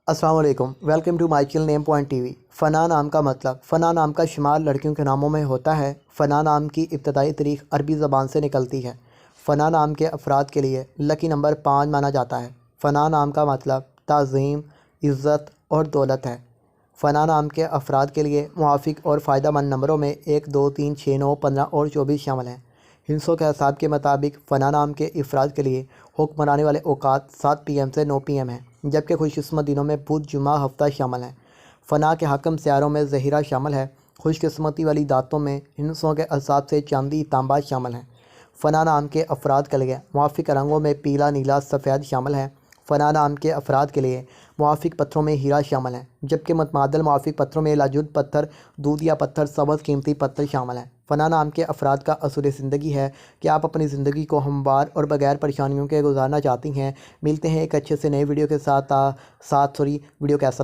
السلام علیکم، welcome to my channel name point T V. فنا نام کا مطلب، فنا نام کا شمار لڑکیوں کے ناموں میں ہوتا ہے۔ فنا نام کی ابتدائی تاریخ عربی زبان سے نکلتی ہے۔ فنا نام کے افراد کے لیے لکی نمبر 5 مانا جاتا ہے۔ فنا نام کا مطلب تعظیم، عزت اور دولت ہے۔ فنا نام کے افراد کے لیے موافق اور فائدہ مند نمبروں میں 1، 2، 3، 6، 9، 15 اور 24 شامل ہیں۔ ہندسوں کے حساب کے مطابق فنا نام کے افراد کے لیے حکم آنے والے اوقات 7 PM سے 9 PM ہیں، جبکہ خوش قسمت دنوں میں بدھ، جمعہ، ہفتہ شامل ہیں۔ فنا کے حاکم سیاروں میں زہرہ شامل ہے۔ خوش قسمتی والی داتوں میں ہندسوں کے حساب سے چاندی، تانبا شامل ہیں۔ فنا نام کے افراد کے لیے موافق رنگوں میں پیلا، نیلا، سفید شامل ہیں۔ فنا نام کے افراد کے لیے موافق پتھروں میں ہیرا شامل ہے، جبکہ متبادل موافق پتھروں میں لاجود پتھر، دودھیا پتھر، سبز قیمتی پتھر شامل ہیں۔ فنا نام کے افراد کا اصول زندگی ہے کہ آپ اپنی زندگی کو ہموار اور بغیر پریشانیوں کے گزارنا چاہتی ہیں۔ ملتے ہیں ایک اچھے سے نئے ویڈیو کے ساتھ۔ ویڈیو کیسا